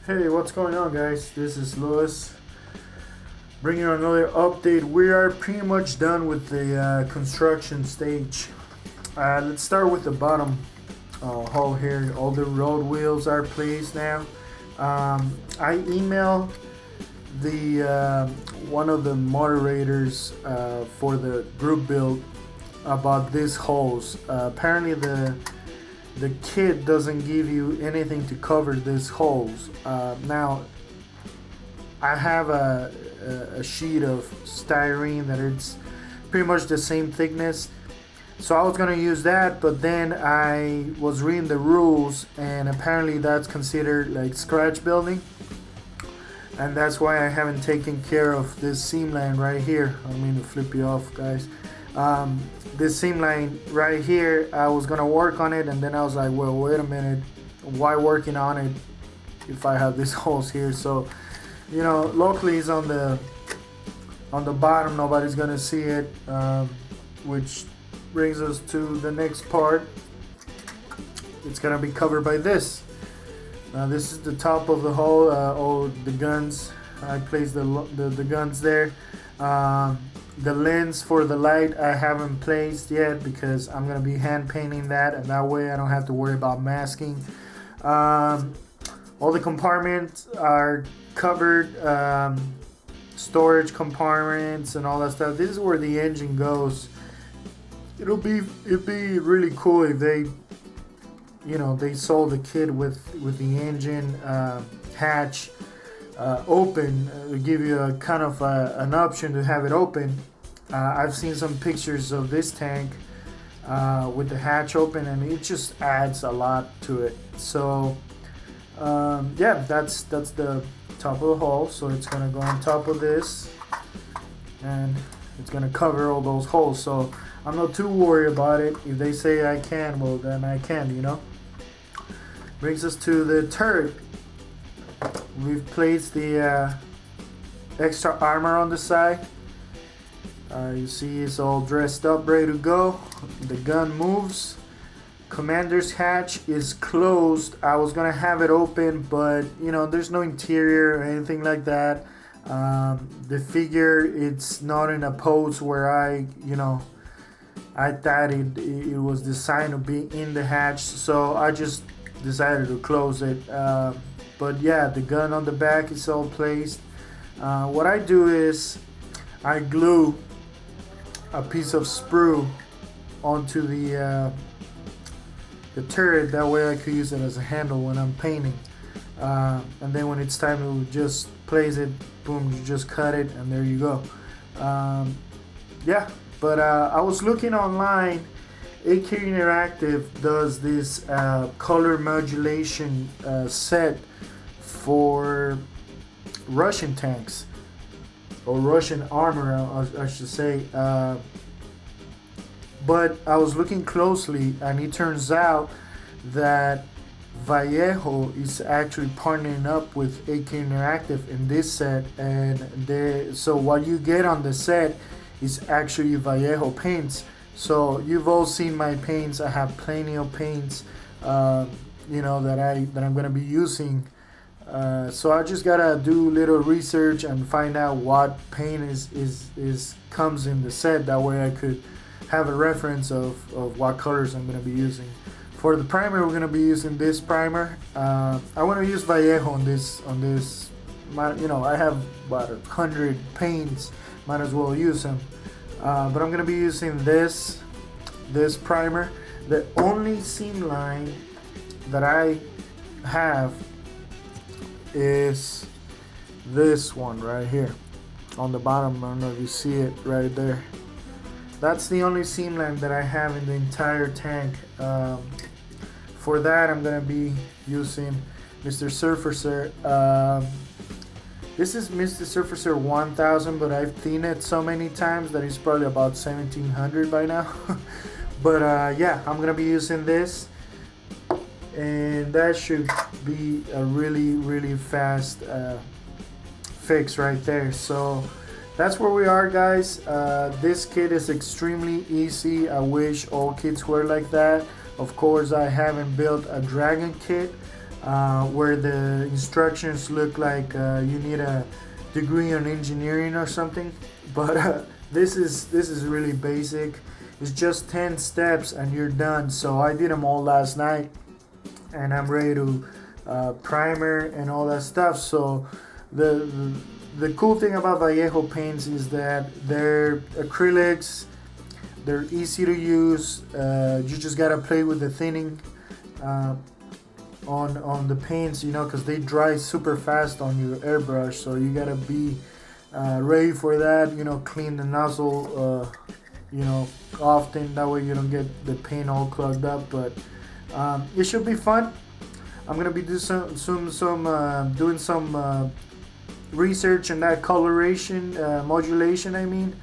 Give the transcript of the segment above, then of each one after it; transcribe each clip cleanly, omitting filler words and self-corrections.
Hey, what's going on, guys? This is Lewis bringing you another update. We are pretty much done with the construction stage. Let's start with the bottom hull here. All the road wheels are placed now. I emailed the one of the moderators for the group build about these holes. Apparently the kit doesn't give you anything to cover these holes. Now, I have a sheet of styrene that it's pretty much the same thickness. So I was gonna use that, but then I was reading the rules, and apparently that's considered like scratch building, and that's why I haven't taken care of this seam line right here. I don't mean to flip you off, guys. This seam line right here, I was gonna work on it, and then I was like, well, wait a minute, why working on it if I have these holes here? So, you know, luckily it's on the bottom, nobody's gonna see it, which brings us to the next part. It's gonna be covered by this. This is the top of the hole, or the guns. I placed the guns there. The lens for the light I haven't placed yet because I'm gonna be hand painting that, and that way I don't have to worry about masking. All the compartments are covered, storage compartments and all that stuff. This is where the engine goes. It'd be really cool if they sold the kit with the engine hatch open. Give you a kind of an option to have it open. I've seen some pictures of this tank with the hatch open, and it just adds a lot to it. So yeah, that's the top of the hull. So it's gonna go on top of this, and it's gonna cover all those holes. So I'm not too worried about it. If they say I can, well then I can, you know. Brings us to the turret. We've placed the extra armor on the side. You see it's all dressed up, ready to go. The gun moves. Commander's hatch is closed. I was gonna have it open, but you know, there's no interior or anything like that. The figure, it's not in a pose where I thought it was designed to be in the hatch, so I just decided to close it. But yeah, the gun on the back is all placed. What I do is I glue a piece of sprue onto the turret. That way I could use it as a handle when I'm painting. And then when it's time to just place it, boom, you just cut it, and there you go. Yeah, but I was looking online. AK Interactive does this color modulation set for Russian tanks, or Russian armor, I should say. But I was looking closely, and it turns out that Vallejo is actually partnering up with AK Interactive in this set, and so what you get on the set is actually Vallejo paints. So you've all seen my paints. I have plenty of paints, that I'm gonna be using. So I just gotta do a little research and find out what paint is comes in the set. That way I could have a reference of what colors I'm gonna be using. For the primer, we're gonna be using this primer. I want to use Vallejo on this. I have about 100 paints. Might as well use them. But I'm gonna be using this primer. The only seam line that I have is this one right here on the bottom. I don't know if you see it right there. That's the only seam line that I have in the entire tank. For that, I'm gonna be using Mr. Surfacer. This is Mr. Surfacer 1000, but I've seen it so many times that it's probably about 1700 by now. But yeah, I'm gonna be using this, and that should be a really fast fix right there. So that's where we are, guys. This kit is extremely easy. I wish all kits were like that. Of course, I haven't built a dragon kit. where the instructions look like you need a degree in engineering or something, but this is really basic. It's just 10 steps and you're done. So I did them all last night, and I'm ready to primer and all that stuff. So the cool thing about Vallejo paints is that they're acrylics, they're easy to use. You just gotta play with the thinning on the paints, you know, because they dry super fast on your airbrush. So you gotta be ready for that. You know, clean the nozzle, you know, often. That way you don't get the paint all clogged up. But it should be fun. I'm gonna be doing some research on that coloration, modulation. I mean,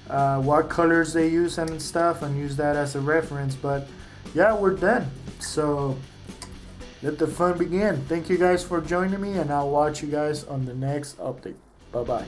what colors they use and stuff, and use that as a reference. But yeah, we're done. So let the fun begin. Thank you guys for joining me, and I'll watch you guys on the next update. Bye bye.